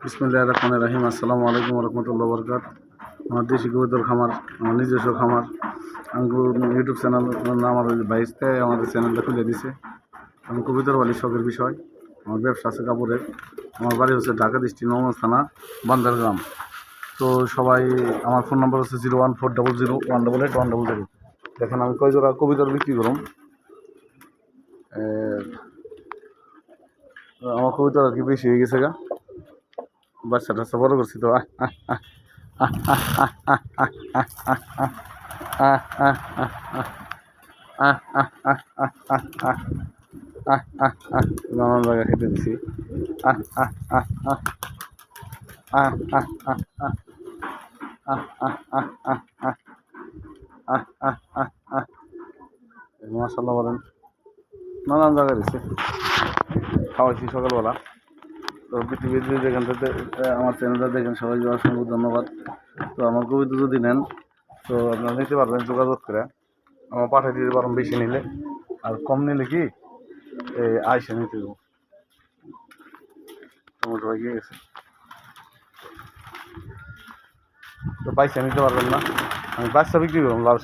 বিসমিল্লাহির রহমানির রহিম। আসসালামু আলাইকুম রহমতুল্লাহ বরকাত। আমার দেশি কবুতর খামার, আমার নিজস্ব খামার। আমি ইউটিউব চ্যানেল নাম আমার বাইশতে আমাদের চ্যানেলটা খুলে দিছে। আমি কবুতর বালি শখের বিষয়। আমার ব্যবসা আছে কাপড়ের। আমার বাড়ি হচ্ছে ঢাকা ডিস্ট্রিক্ট নওগাঁ থানা বান্দারগ্রাম। তো সবাই, আমার ফোন নাম্বার হচ্ছে 01400 188 100। দেখেন আমি কয় জোড়া কবুতর বিক্রি করুন। আমার কবুতর আর কি বেশি হয়ে গেছে গা, বাচ্চা টাচ্চা বড় করছি তো। নানান জায়গায় খেতে দিছি। মাশাআল্লাহ বলেন, নানান জায়গায় দিচ্ছে, খাওয়াইছি সকালবেলা। তো পৃথিবীর যেখান থেকে আমার চ্যানেলটা দেখেন সবাইকে অসংখ্য ধন্যবাদ। তো আমার কবিতা যদি নেন তো আপনারা নিতে পারবেন যোগাযোগ করে, আমার পাঠিয়ে দিতে পারেন বেশি নিলে, আর কম নিলে কি এই আইসে নিতে দেবো। টমেটো হয়ে গেছে তো পয়সা নিতে পারবেন না। আমি বাচ্চা বিক্রি করুন, লাল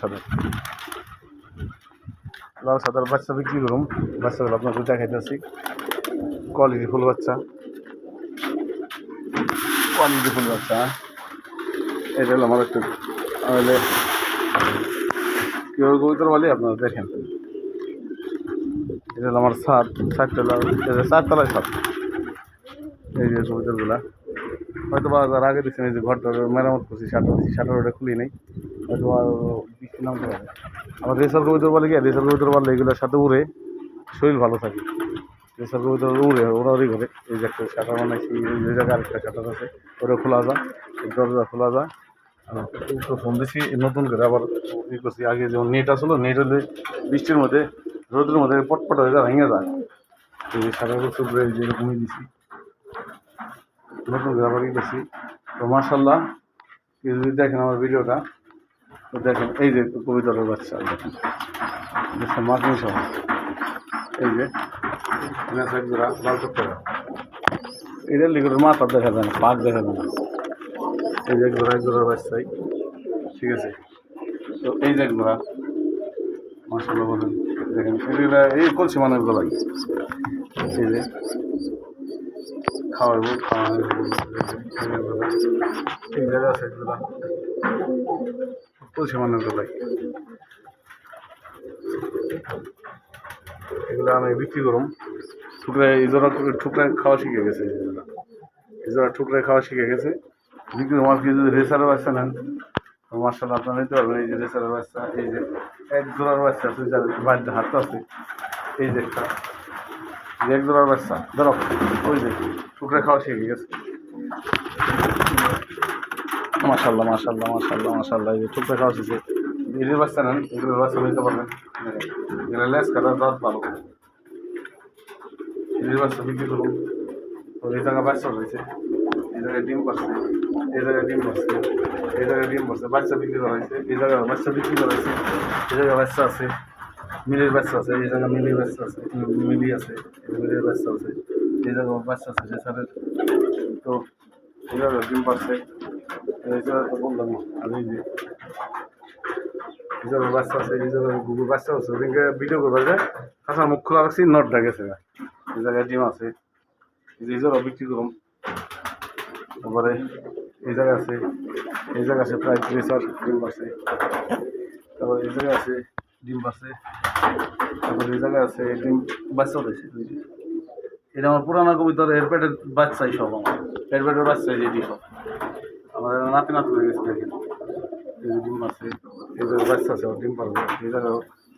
সাদার বাচ্চা বিক্রি করুন। বাচ্চাগুলো আপনাকে দেখাইতেছি, কোয়ালিটি ফুল বাচ্চা, এটা হলো আমার একটু তাহলে কীভাবে কবিতার বলি আপনারা দেখেন। এটা হলো আমার ছাদ, চারতলায় ছাদ। এই যে কবিতারগুলা হয়তো বা যার আগে দিচ্ছেন, এই যে ঘরটা মেরামত করছি, শাটার ওটা খুলি নেই, হয়তো বৃষ্টি নামতে পারে। আমার রেসার কবিতার বলে কি, রেসার কবিতার বললে এগুলোর সাথে উড়ে শরীর ভালো থাকে। রেসার কবিতার উড়ে ওড়াউড়ি করে। এই যে একটা শাটার বানাইছি, যে জায়গায় আরেকটা শাটার আছে, ওটা খোলা যায়, দরজা খোলা যায়। তো ফোন দিছি নতুন করে আবার ই করছি। আগে যেমন নেট আসলো, নেট হলে বৃষ্টির মধ্যে রোদের মধ্যে পটপট হয়ে যায়, ভেঙে যায়। এই যে শাটার উপরে যেরকমই দিছি, নতুন করে আবার ই করছি। তো মার্শাল্লাহ, যদি দেখেন আমার ভিডিওটা, তো দেখেন এই যে কবিতার বাচ্চা, দেখেন মার্কিং সহ। এই যে এক জোড়া লাল চক্করা, এটার লিগের মাথা দেখা যায় না, পাক দেখা যায় না। এই যে এক জোড়ার বাচ্চাই, ঠিক আছে। তো এই যে এক জোড়া মাশাআল্লাহ বলেন, দেখেন এগুলা এই কলসি মানের গলাই। এই যে খাওয়াবো ঠিক জায়গা আছে, এগুলা কলসি মানের গলাই। এগুলো আমি বিক্রি করুন ঠুকরায়। এই জোড়া ঠুকরায় খাওয়া শিখে গেছে, এই জোড়া ঠুকরায় খাওয়া শিখে গেছে। বিক্রি আমার কি যদি রেসারের বাচ্চা নেন তো মার্শাল্লাহ আপনারা নিতে পারবেন। এই যে রেসারের বাচ্চা, এই যে এক জোড়ার বাচ্চা আছে, যার বাড়িতে হাতটা আছে, এই যে একটা এক জোড়ার বাচ্চা ধরো, ওই যে ঠুকরায় খাওয়া শিখে গেছে। মাশাল্লাহ মাশাল্লাহ মাশাল্লাহ মাশাল্লাহ, এই যে ঠুকরায় খাওয়া শিখে। এদের বাচ্চা নেন, এগুলোর বাচ্চা নিতে পারবেন। এগুলো লেস কাটা দাঁত ভালো, এদের বাচ্চা বিক্রি করুন। তো এই জায়গায় বাচ্চা রয়েছে, এই জায়গায় ডিম পাচ্ছে, এই জায়গায় ডিম পাচ্ছে, এই জায়গায় ডিম পাচ্ছে, বাচ্চা বিক্রি করা হয়েছে, এই জায়গায় বাচ্চা বিক্রি করা হয়েছে, এই জায়গায় বাচ্চা আছে, মিলির বাচ্চা আছে, এই জায়গায় মিলির বাচ্চা আছে, মিলি আছে, মিলির বাচ্চা আছে, এই জায়গায় বাচ্চা আছে রেসারের। তো এই জায়গায় ডিম পাচ্ছে, এই জায়গায় তো বললাম। আর এই যে এই জায়গায় বাচ্চা আছে, এই জায়গায় গুগল বাচ্চা আছে, ওদিনকে ভিডিও করবার যায় কাঁচা মুখ খোলা রাখছি, নটটা গেছে। এই জায়গায় ডিম আছে, এই জায়গায় বিক্রি করুন। তারপরে এই জায়গা আছে, এই জায়গা আছে প্রায় 3 ডিম আছে। তারপরে এই জায়গায় আছে ডিম আছে, তারপরে এই জায়গায় আছে ডিম বাচ্চা রয়েছে। এটা আমার পুরানো কবিতার এর পেটের বাচ্চাই সব, আমার এর পেটের বাচ্চাই রেডি সব। আমার নাতি হয়ে গেছে, দেখেন এই যে ডিম আছে, এই জায়গায় বাচ্চা আছে, ডিম পারবে, এই জায়গায়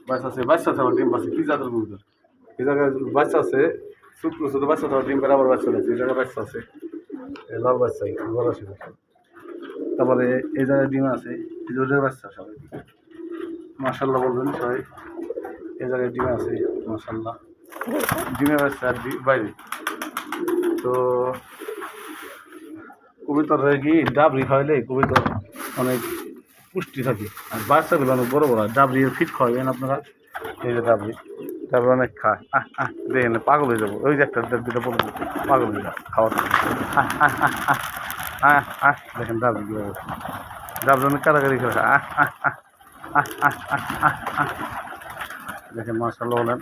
বাচ্চা আছে আমার ডিম পাচ্ছে। কী জাতের কবিতার, এই জায়গায় বাচ্চা আছে, ছোটো বাচ্চা আছে, ডিম পেরে আবার বাচ্চা রয়েছে, এই জায়গায় বাচ্চা আছে, লাল বাচ্চাই বড় ছিল। তারপরে এই জায়গায় ডিম আছে, এই যে বাচ্চা সবাই মাশাল্লাহ বলবেন সবাই। এই জায়গায় ডিম আছে মাশাল্লাহ, ডিমের বাচ্চা আর বাইরে। তো কবিতর কি ডাবরি খাওয়াইলে কবিতর অনেক পুষ্টি থাকে, আর বাচ্চাগুলো অনেক বড় বড়। ডাবরি ফিট খাওয়াবেন আপনারা, এই যে ডাবরি, তারপর অনেক খায় দেখেন পাগল হয়ে যাবো ওই যে একটা দুটো পড়ে পাগল হয়ে যাবো খাওয়া দেখেন ডাব কি অবস্থা ডাব অনেক কারাকারি করে দেখেন মাশাআল্লাহ বলেন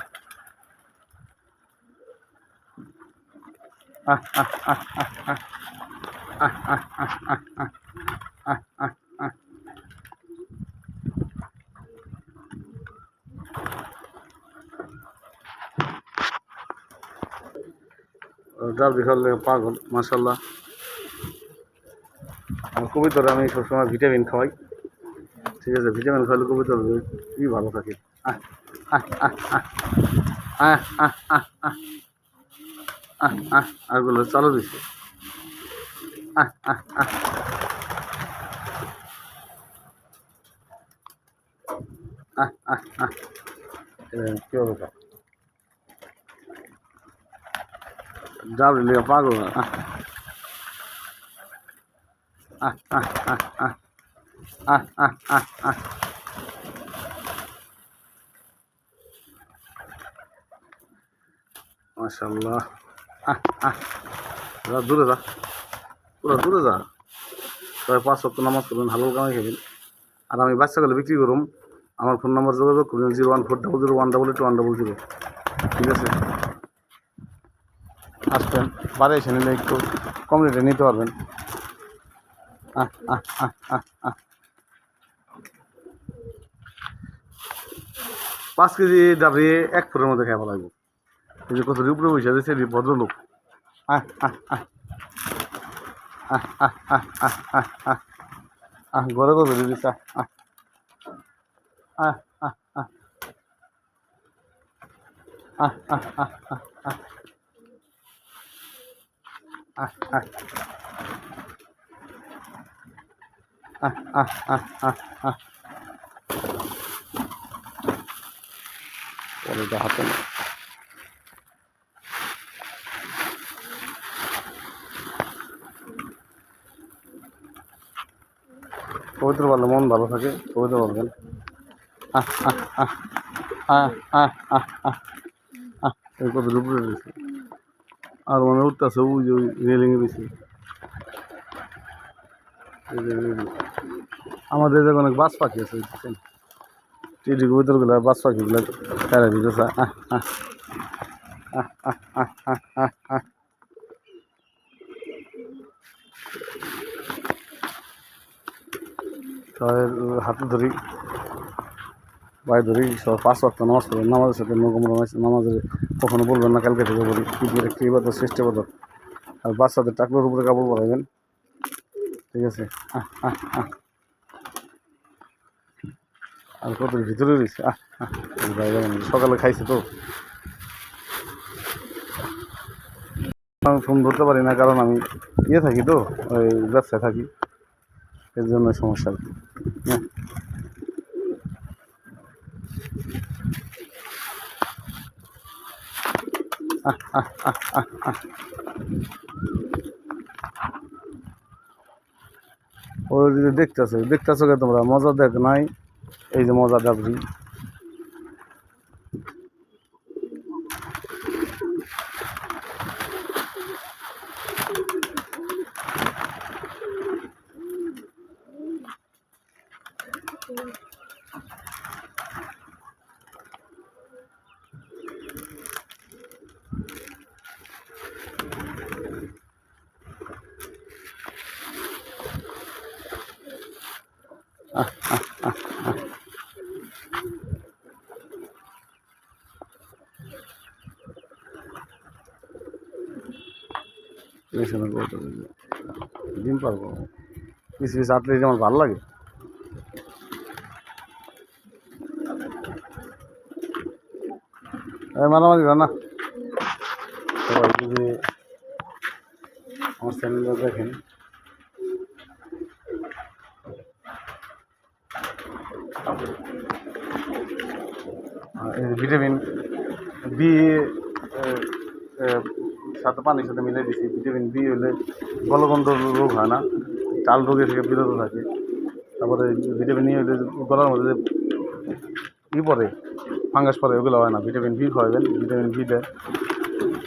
ডাব দেখালে পাগল মাশাআল্লাহ আমার কবিতরে আমি সবসময় ভিটামিন খাওয়াই ঠিক আছে ভিটামিন খাওয়ালে কবিতর কি ভালো থাকে আরগুলো চালু দিচ্ছে কি অবস্থা ডাব দিলে পাগল মাশাআল্লাহ দূরে যা পুরো দূরে যা তবে 5 ওয়াক্ত নামাজ করবেন হালাল কামাই খাবেন আর আমি বাচ্চাগুলো বিক্রি করুম আমার ফোন নাম্বার যোগাযোগ করুন 01400188100 ঠিক আছে আসবেন বাড়ি এসে নিলে একটু কম রেটে নিতে পারবেন 5 কেজি ডাবরি 1 ফুটের মধ্যে খাওয়া লাগবে এই যে কত উপরে বসে আছে সেই ভদ্রলোক ঘরে কত দিদিস হাতে না পবিত্র পারলে মন ভালো থাকে পবিত্র পারবেন এই কত উপরে রয়েছে আর মনে উঠতেছে ওই যে ওই রেলিংয়ে বেশি আমাদের যে অনেক বাস পাখি আছে বুঝছেন টিডি কবুতরগুলো বাস পাখিগুলো খেলা দিতেছে সবাই হাতে ধরি ভাই ধরি সব 5 ওয়াক্ত নামাজ পড়বেন নামাজের সাথে নামাজের কখনো বলবেন না কালকে থেকে বলি কি বাদ চেষ্টা করবেন আর বাচ্চাদের টাকলোর উপরে কাপড় পরাবেন ঠিক আছে আর কত ভিতরে রয়েছে সকালে খাইছে তো আমি ফোন ধরতে পারি না কারণ আমি থাকি তো ওই ব্যবসায় থাকি এর জন্য সমস্যা হ্যাঁ ওই যদি দেখতেছো কে তোমরা মজা দেখ নাই এই যে মজা ডাবরি ডিম পারবো কিছু কিছু আটলে আমার ভালো লাগে মারামারি না সবাই যদি আমার চ্যানেলটা দেখেন ভিটামিন বি সাথে পানির সাথে মিলে দিচ্ছি ভিটামিন বি হলে গলগণ্ড রোগ হয় না চাল রোগের থেকে বিরত থাকে তারপরে ভিটামিন ই হলে গলার মধ্যে ই পড়ে ফাঙ্গাস পরে ওগুলো হয় না। ভিটামিন বি খাওয়াবেন, ভিটামিন বি দেয়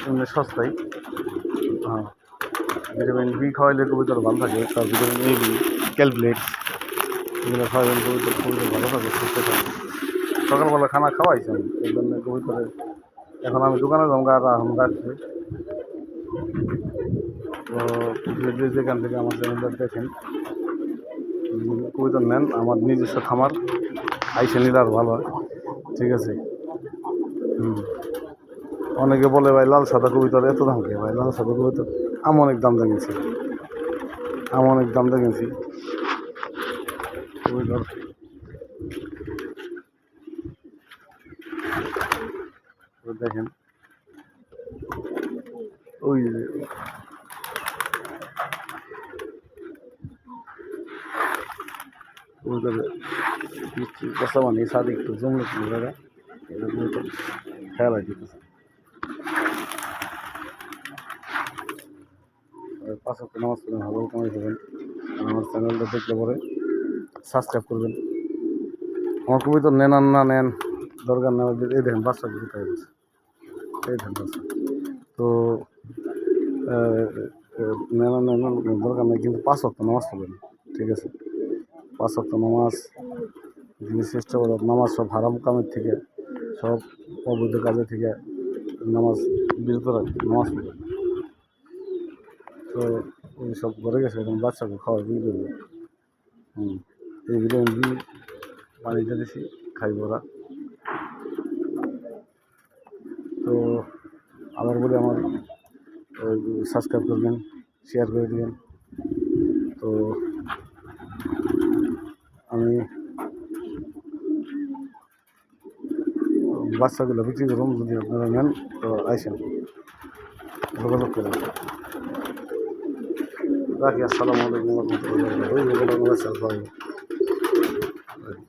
এমনি সস্তায়। হ্যাঁ, ভিটামিন বি খাওয়াইলে কবুতর ভালো থাকে। তার ভিটামিন এ বি, ক্যালকুলেট এগুলো খাওয়াবেন, কবুতর ভালো থাকে, সুস্থ থাকে। সকালবেলা খানা খাওয়াইছি আমি, এই জন্য কবুতরে এখন আমি দোকানে জমা এখন রাখছি। তো যে যেখান থেকে আমার চ্যানেলটা দেখেন কবুতর নেন, আমার নিজস্ব খামার আইসে নিলে আর ভালো হয়। ঠিক আছে। অনেকে বলে ভাই লাল সাদা কবুতর এত দাম কে? ভাই লাল সাদা কবুতর আমি অনেক দাম দেখেছি, আমি অনেক দাম দেখেছি কবুতর। দেখেন ওই যে কবুতর বসা মানে সাদে একটু জমলে দাদা, এটা কবুতর খেয়াল হয় দিতেছে। 5 ওয়াক্ত নামাজ পড়বেন, ভালো কামাই করবেন। আমার চ্যানেলটা দেখলে পরে সাবস্ক্রাইব করবেন। আমার কবুতর নেন আর না নেন দরকার নেই। এই দেখেন বাচ্চা কোথায় গেছে, এই দেখেন বাচ্চা। তো নেন আর নেন দরকার নেই, কিন্তু 5 ওয়াক্ত নামাজ পড়বেন। ঠিক আছে, 5 ওয়াক্ত নামাজ জিনিস চেষ্টা করবেন। নামাজ সব হারাম কামের থেকে, সব অবৈধ কাজের থেকে নামাজ বিরত রাখবেন, নামাজ পড়বেন। তো ওই সব ঘরে গেছে, এখন বাচ্চাকে খাওয়া বি করবে। এই ভিটামিন বি পানিটা দিছি, খাইব ওরা। তো আবার বলে আমার সাবস্ক্রাইব করবেন, শেয়ার করে দেবেন। তো আমি বাচ্চাগুলো বিক্রি করুন, যদি আপনারা নেন তো আইসেন, যোগাযোগ করেন। রাখি। আসসালামু আলাইকুম রহমতুল্লাহ।